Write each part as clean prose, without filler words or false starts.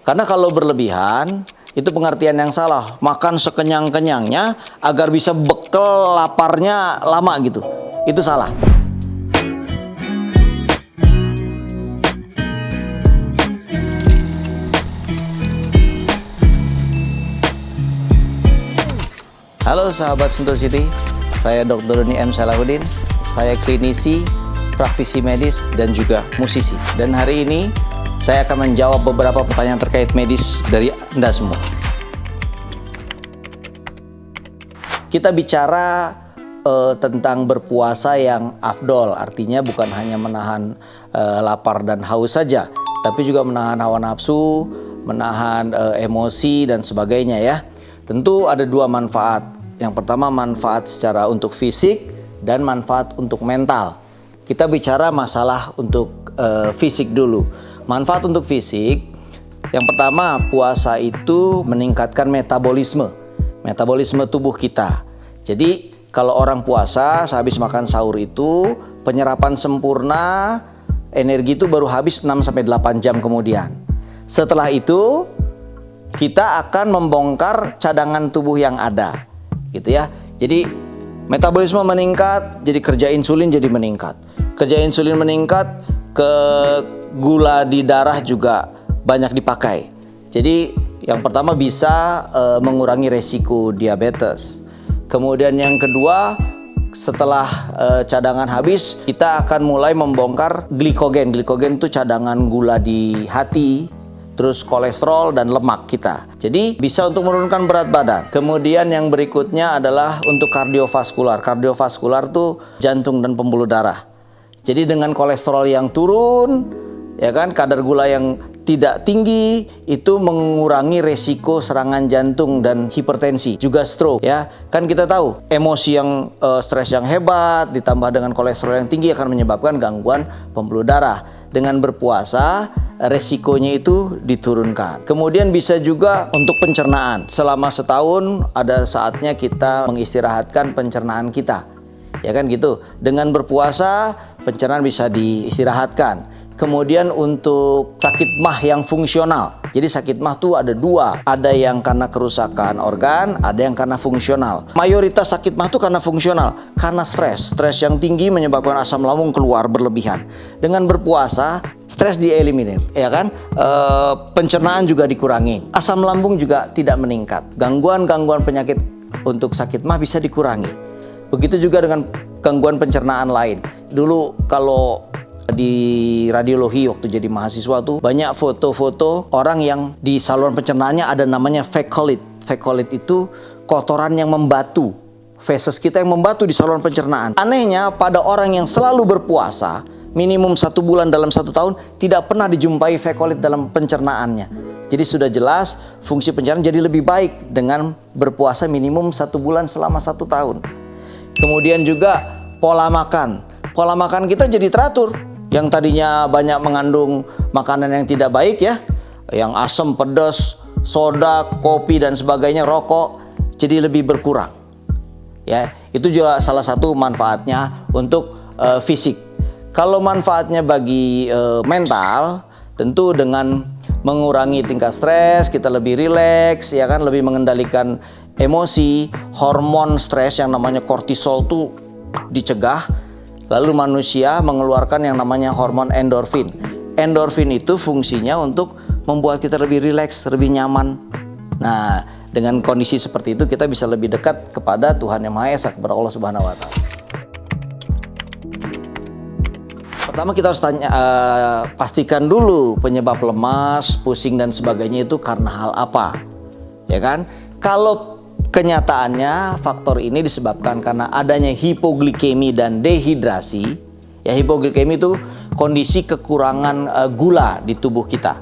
Karena kalau berlebihan, itu pengertian yang salah. Makan sekenyang-kenyangnya agar bisa bekal laparnya lama gitu. Itu salah. Halo sahabat Sentul City, saya Dr. Doni M. Salahuddin. Saya klinisi, praktisi medis, dan juga musisi. Dan hari ini saya akan menjawab beberapa pertanyaan terkait medis dari Anda semua. Kita bicara tentang berpuasa yang afdol, artinya bukan hanya menahan lapar dan haus saja, tapi juga menahan hawa nafsu, menahan emosi dan sebagainya ya. Tentu ada dua manfaat. Yang pertama manfaat secara untuk fisik dan manfaat untuk mental. Kita bicara masalah untuk fisik dulu. Manfaat untuk fisik, yang pertama puasa itu meningkatkan metabolisme tubuh kita. Jadi kalau orang puasa sehabis makan sahur itu penyerapan sempurna energi itu baru habis 6-8 jam kemudian. Setelah itu kita akan membongkar cadangan tubuh yang ada, gitu ya. Jadi metabolisme meningkat, jadi kerja insulin jadi meningkat. Kerja insulin meningkat, ke gula di darah juga banyak dipakai. Jadi yang pertama bisa mengurangi resiko diabetes. Kemudian yang kedua, setelah cadangan habis, kita akan mulai membongkar glikogen. Glikogen itu cadangan gula di hati, terus kolesterol dan lemak kita. Jadi bisa untuk menurunkan berat badan. Kemudian yang berikutnya adalah untuk kardiovaskular. Kardiovaskular itu jantung dan pembuluh darah. Jadi dengan kolesterol yang turun, ya kan, kadar gula yang tidak tinggi, itu mengurangi resiko serangan jantung dan hipertensi, juga stroke ya. Kan kita tahu emosi yang stres yang hebat ditambah dengan kolesterol yang tinggi akan menyebabkan gangguan pembuluh darah. Dengan berpuasa resikonya itu diturunkan. Kemudian bisa juga untuk pencernaan. Selama setahun ada saatnya kita mengistirahatkan pencernaan kita. Ya kan gitu. Dengan berpuasa pencernaan bisa diistirahatkan. Kemudian untuk sakit mah yang fungsional. Jadi sakit mah tuh ada dua. Ada yang karena kerusakan organ, ada yang karena fungsional. Mayoritas sakit mah tuh karena fungsional. Karena stres. Stres yang tinggi menyebabkan asam lambung keluar berlebihan. Dengan berpuasa, stres dieliminir, ya kan? Pencernaan juga dikurangi. Asam lambung juga tidak meningkat. Gangguan-gangguan penyakit untuk sakit mah bisa dikurangi. Begitu juga dengan gangguan pencernaan lain. Dulu kalau di radiologi waktu jadi mahasiswa tuh banyak foto-foto orang yang di saluran pencernaannya ada namanya fecolit. Fecolit itu kotoran yang membatu, feses kita yang membatu di saluran pencernaan. Anehnya pada orang yang selalu berpuasa minimum 1 bulan dalam 1 tahun tidak pernah dijumpai fecolit dalam pencernaannya. Jadi sudah jelas fungsi pencernaan jadi lebih baik dengan berpuasa minimum 1 bulan selama 1 tahun. Kemudian juga pola makan. Pola makan kita jadi teratur. Yang tadinya banyak mengandung makanan yang tidak baik ya, yang asam, pedas, soda, kopi dan sebagainya, rokok, jadi lebih berkurang. Ya, itu juga salah satu manfaatnya untuk fisik. Kalau manfaatnya bagi mental, tentu dengan mengurangi tingkat stres, kita lebih rileks, ya kan, lebih mengendalikan emosi, hormon stres yang namanya kortisol tuh dicegah. Lalu manusia mengeluarkan yang namanya hormon endorfin. Endorfin itu fungsinya untuk membuat kita lebih rileks, lebih nyaman. Nah, dengan kondisi seperti itu kita bisa lebih dekat kepada Tuhan Yang Maha Esa, kepada Allah Subhanahu wa Ta'ala. Pertama kita harus pastikan dulu penyebab lemas, pusing dan sebagainya itu karena hal apa. Ya kan? Kalau kenyataannya faktor ini disebabkan karena adanya hipoglikemi dan dehidrasi. Ya, hipoglikemi itu kondisi kekurangan gula di tubuh kita.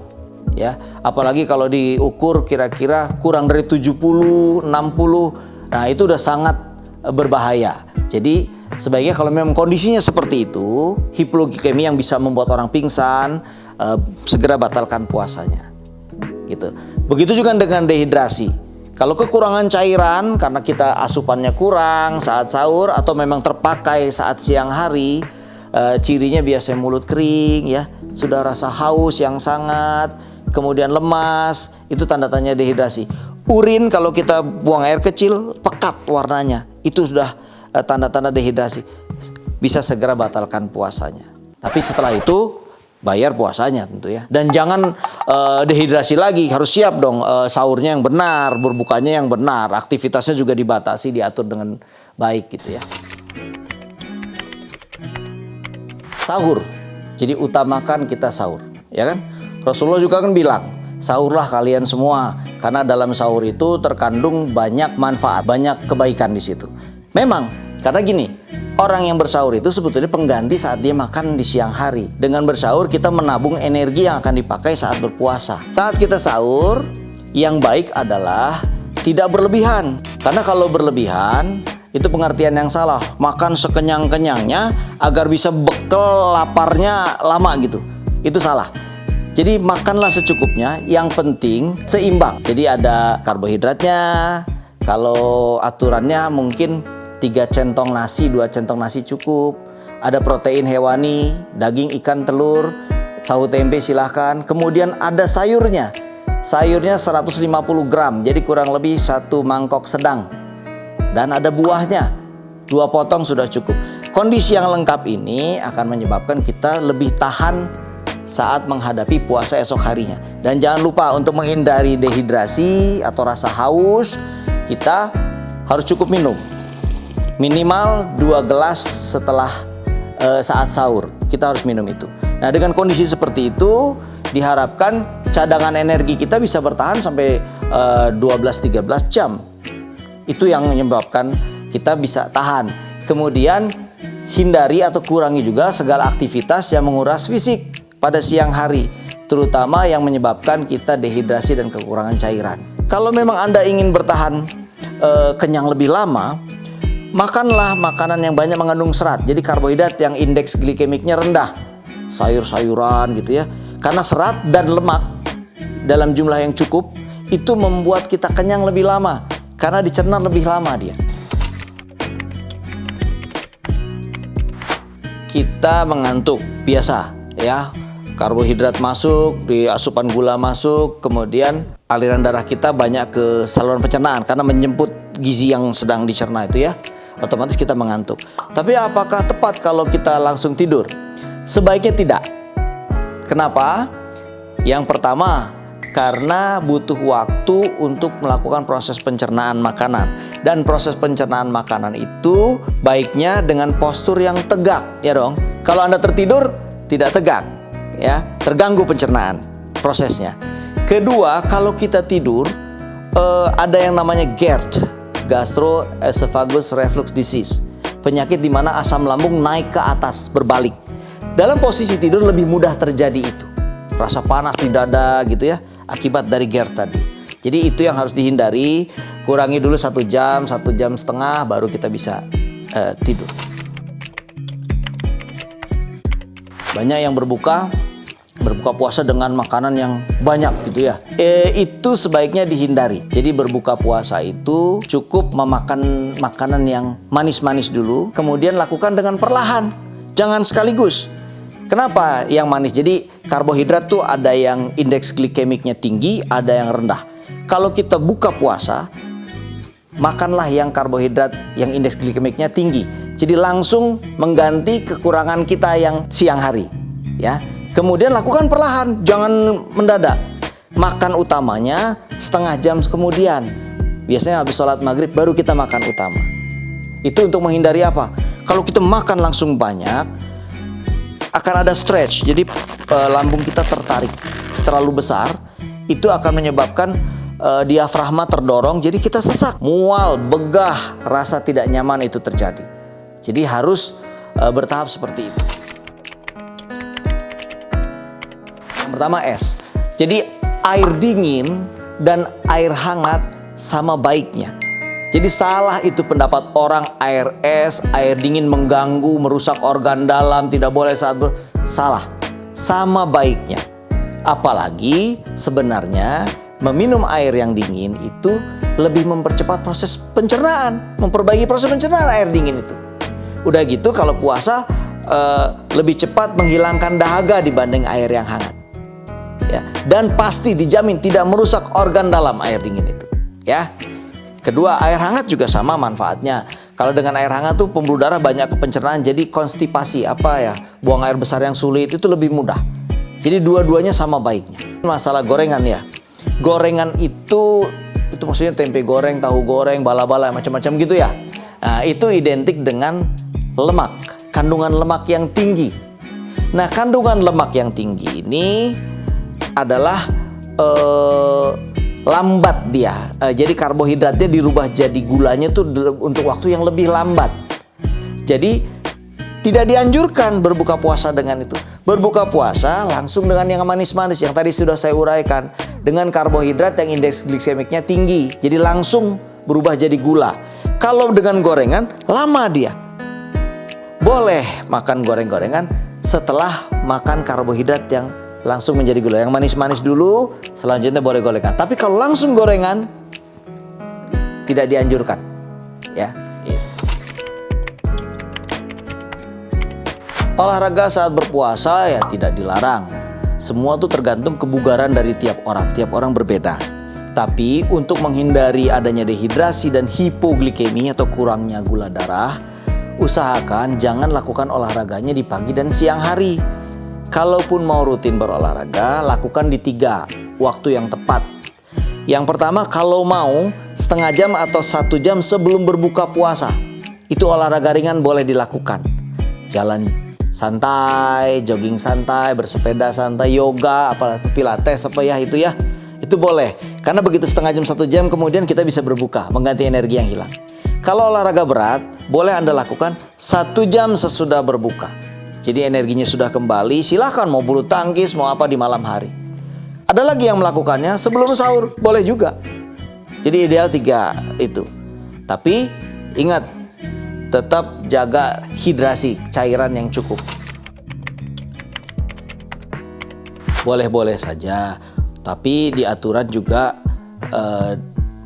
Ya, apalagi kalau diukur kira-kira kurang dari 70, 60. Nah, itu udah sangat berbahaya. Jadi, sebaiknya kalau memang kondisinya seperti itu, hipoglikemi yang bisa membuat orang pingsan, segera batalkan puasanya. Gitu. Begitu juga dengan dehidrasi. Kalau kekurangan cairan karena kita asupannya kurang saat sahur atau memang terpakai saat siang hari, cirinya biasanya mulut kering ya, sudah rasa haus yang sangat, kemudian lemas, itu tanda-tanda dehidrasi. Urin kalau kita buang air kecil, pekat warnanya, itu sudah tanda-tanda dehidrasi. Bisa segera batalkan puasanya. Tapi setelah itu bayar puasanya tentu ya. Dan jangan dehidrasi lagi, harus siap dong sahurnya yang benar, berbukanya yang benar, aktivitasnya juga dibatasi, diatur dengan baik gitu ya. Sahur, jadi utamakan kita sahur, ya kan? Rasulullah juga kan bilang, sahurlah kalian semua, karena dalam sahur itu terkandung banyak manfaat, banyak kebaikan di situ. Memang, karena gini, orang yang bersahur itu sebetulnya pengganti saat dia makan di siang hari. Dengan bersahur kita menabung energi yang akan dipakai saat berpuasa. Saat kita sahur, yang baik adalah tidak berlebihan. Karena kalau berlebihan, itu pengertian yang salah. Makan sekenyang-kenyangnya agar bisa bekal laparnya lama gitu. Itu salah. Jadi makanlah secukupnya, yang penting seimbang. Jadi ada karbohidratnya, kalau aturannya mungkin 3 centong nasi, 2 centong nasi cukup. Ada protein hewani, daging, ikan, telur, tahu tempe silahkan. Kemudian ada sayurnya. Sayurnya 150 gram, jadi kurang lebih 1 mangkok sedang. Dan ada buahnya, 2 potong sudah cukup. Kondisi yang lengkap ini akan menyebabkan kita lebih tahan saat menghadapi puasa esok harinya. Dan jangan lupa untuk menghindari dehidrasi atau rasa haus, kita harus cukup minum. Minimal 2 gelas setelah saat sahur, kita harus minum itu. Nah, dengan kondisi seperti itu, diharapkan cadangan energi kita bisa bertahan sampai 12-13 jam. Itu yang menyebabkan kita bisa tahan. Kemudian hindari atau kurangi juga segala aktivitas yang menguras fisik pada siang hari, terutama yang menyebabkan kita dehidrasi dan kekurangan cairan. Kalau memang Anda ingin bertahan kenyang lebih lama, makanlah makanan yang banyak mengandung serat. Jadi karbohidrat yang indeks glikemiknya rendah, sayur-sayuran gitu ya. Karena serat dan lemak dalam jumlah yang cukup itu membuat kita kenyang lebih lama, karena dicerna lebih lama dia. Kita mengantuk biasa ya, karbohidrat masuk, di asupan gula masuk, kemudian aliran darah kita banyak ke saluran pencernaan karena menjemput gizi yang sedang dicerna itu ya, otomatis kita mengantuk. Tapi apakah tepat kalau kita langsung tidur? Sebaiknya tidak. Kenapa? Yang pertama, karena butuh waktu untuk melakukan proses pencernaan makanan. Dan proses pencernaan makanan itu baiknya dengan postur yang tegak, ya dong. Kalau Anda tertidur, tidak tegak, ya, terganggu pencernaan prosesnya. Kedua, kalau kita tidur, ada yang namanya GERD, Gastroesophagus Reflux Disease, penyakit di mana asam lambung naik ke atas, berbalik. Dalam posisi tidur lebih mudah terjadi itu. Rasa panas di dada gitu ya, akibat dari GERD tadi. Jadi itu yang harus dihindari. Kurangi dulu 1 jam, 1 jam setengah, baru kita bisa tidur. Banyak yang berbuka puasa dengan makanan yang banyak gitu ya. Itu sebaiknya dihindari. Jadi berbuka puasa itu cukup memakan makanan yang manis-manis dulu, kemudian lakukan dengan perlahan. Jangan sekaligus. Kenapa yang manis? Jadi karbohidrat tuh ada yang indeks glikemiknya tinggi, ada yang rendah. Kalau kita buka puasa, makanlah yang karbohidrat yang indeks glikemiknya tinggi. Jadi langsung mengganti kekurangan kita yang siang hari, ya. Kemudian lakukan perlahan, jangan mendadak. Makan utamanya setengah jam kemudian. Biasanya habis sholat maghrib baru kita makan utama. Itu untuk menghindari apa? Kalau kita makan langsung banyak, akan ada stretch, jadi lambung kita tertarik terlalu besar, itu akan menyebabkan diafragma terdorong, jadi kita sesak, mual, begah, rasa tidak nyaman itu terjadi. Jadi harus bertahap seperti itu. Yang pertama es. Jadi air dingin dan air hangat sama baiknya. Jadi salah itu pendapat orang air es, air dingin mengganggu, merusak organ dalam, tidak boleh saat salah. Sama baiknya. Apalagi sebenarnya meminum air yang dingin itu lebih mempercepat proses pencernaan, memperbaiki proses pencernaan air dingin itu. Udah gitu kalau puasa lebih cepat menghilangkan dahaga dibanding air yang hangat. Ya, dan pasti dijamin tidak merusak organ dalam air dingin itu. Ya. Kedua, air hangat juga sama manfaatnya. Kalau dengan air hangat tuh pembuluh darah banyak ke pencernaan, jadi konstipasi buang air besar yang sulit itu lebih mudah. Jadi dua-duanya sama baiknya. Masalah gorengan ya. Gorengan itu maksudnya tempe goreng, tahu goreng, bala-bala macam-macam gitu ya. Nah, itu identik dengan lemak, kandungan lemak yang tinggi. Nah, kandungan lemak yang tinggi ini adalah lambat dia. Jadi karbohidratnya dirubah jadi gulanya tuh untuk waktu yang lebih lambat. Jadi tidak dianjurkan berbuka puasa dengan itu. Berbuka puasa langsung dengan yang manis-manis yang tadi sudah saya uraikan, dengan karbohidrat yang indeks glikemiknya tinggi. Jadi langsung berubah jadi gula. Kalau dengan gorengan lama dia. Boleh makan goreng-gorengan setelah makan karbohidrat yang langsung menjadi gula. Yang manis-manis dulu, selanjutnya boleh gorengan. Tapi kalau langsung gorengan tidak dianjurkan. Ya. Olahraga saat berpuasa ya tidak dilarang. Semua tuh tergantung kebugaran dari tiap orang. Tiap orang berbeda. Tapi untuk menghindari adanya dehidrasi dan hipoglikemi atau kurangnya gula darah, usahakan jangan lakukan olahraganya di pagi dan siang hari. Kalaupun mau rutin berolahraga, lakukan di 3 waktu yang tepat. Yang pertama, kalau mau setengah jam atau 1 jam sebelum berbuka puasa. Itu olahraga ringan boleh dilakukan. Jalan santai, jogging santai, bersepeda santai, yoga, pilates itu ya. Itu boleh. Karena begitu setengah jam 1 jam kemudian kita bisa berbuka, mengganti energi yang hilang. Kalau olahraga berat, boleh Anda lakukan 1 jam sesudah berbuka. Jadi energinya sudah kembali, silakan mau bulu tangkis, mau apa di malam hari. Ada lagi yang melakukannya sebelum sahur, boleh juga. Jadi ideal 3 itu. Tapi ingat, tetap jaga hidrasi, cairan yang cukup. Boleh-boleh saja, tapi di aturan juga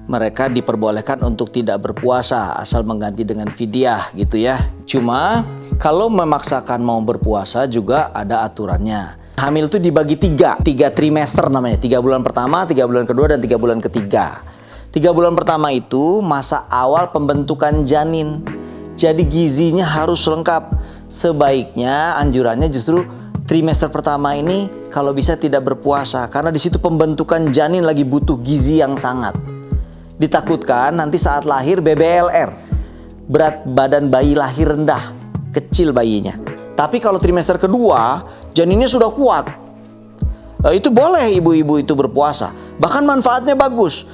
mereka diperbolehkan untuk tidak berpuasa asal mengganti dengan fidyah gitu ya. Cuma kalau memaksakan mau berpuasa juga ada aturannya. Hamil itu dibagi 3 trimester namanya. 3 bulan pertama, 3 bulan kedua, dan 3 bulan ketiga. 3 bulan pertama itu masa awal pembentukan janin. Jadi gizinya harus lengkap. Sebaiknya anjurannya justru trimester pertama ini kalau bisa tidak berpuasa. Karena di situ pembentukan janin lagi butuh gizi yang sangat. Ditakutkan nanti saat lahir BBLR, berat badan bayi lahir rendah, kecil bayinya. Tapi kalau trimester kedua janinnya sudah kuat, itu boleh ibu-ibu itu berpuasa. Bahkan manfaatnya bagus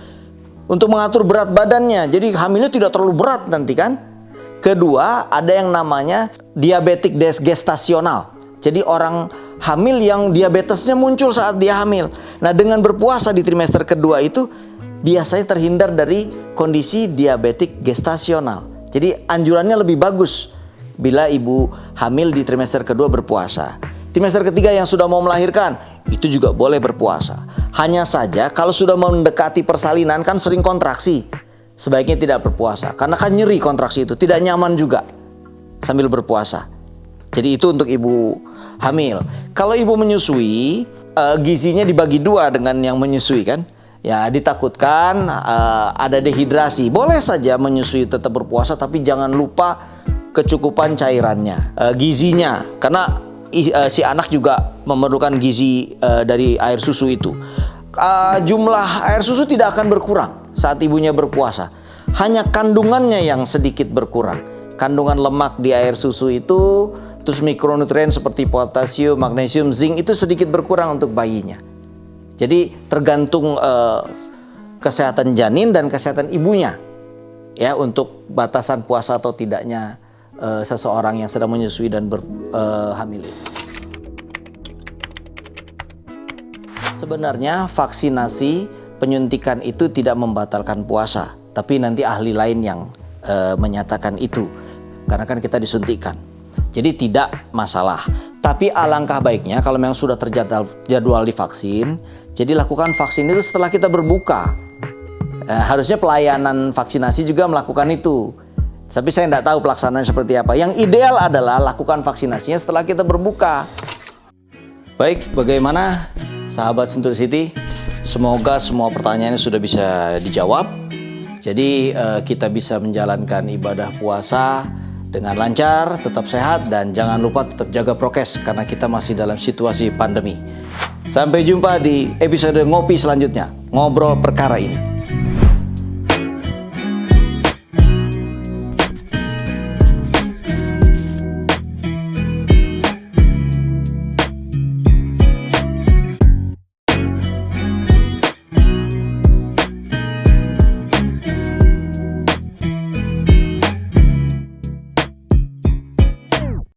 untuk mengatur berat badannya. Jadi hamilnya tidak terlalu berat nanti kan. Kedua, ada yang namanya diabetik gestasional. Jadi orang hamil yang diabetesnya muncul saat dia hamil. Nah, dengan berpuasa di trimester kedua itu biasanya terhindar dari kondisi diabetik gestasional. Jadi anjurannya lebih bagus bila ibu hamil di trimester kedua berpuasa. Trimester ketiga yang sudah mau melahirkan, itu juga boleh berpuasa. Hanya saja kalau sudah mendekati persalinan kan sering kontraksi. Sebaiknya tidak berpuasa. Karena kan nyeri kontraksi itu, tidak nyaman juga sambil berpuasa. Jadi itu untuk ibu hamil. Kalau ibu menyusui, gizinya dibagi 2 dengan yang menyusui kan. Ya ditakutkan ada dehidrasi. Boleh saja menyusui tetap berpuasa, tapi jangan lupa kecukupan cairannya, gizinya. Karena si anak juga memerlukan gizi dari air susu itu. Jumlah air susu tidak akan berkurang saat ibunya berpuasa. Hanya kandungannya yang sedikit berkurang. Kandungan lemak di air susu itu, terus mikronutrien seperti potasium, magnesium, zinc itu sedikit berkurang untuk bayinya. Jadi tergantung kesehatan janin dan kesehatan ibunya ya untuk batasan puasa atau tidaknya seseorang yang sedang menyusui dan hamil. Sebenarnya vaksinasi penyuntikan itu tidak membatalkan puasa, tapi nanti ahli lain yang menyatakan itu karena kan kita disuntikkan. Jadi tidak masalah. Tapi alangkah baiknya kalau memang sudah terjadwal divaksin, jadi lakukan vaksin itu setelah kita berbuka. Harusnya pelayanan vaksinasi juga melakukan itu. Tapi saya tidak tahu pelaksanaannya seperti apa. Yang ideal adalah lakukan vaksinasinya setelah kita berbuka. Baik, bagaimana sahabat Sentul City, semoga semua pertanyaannya sudah bisa dijawab. Jadi kita bisa menjalankan ibadah puasa dengan lancar, tetap sehat, dan jangan lupa tetap jaga prokes karena kita masih dalam situasi pandemi. Sampai jumpa di episode ngopi selanjutnya, ngobrol perkara ini.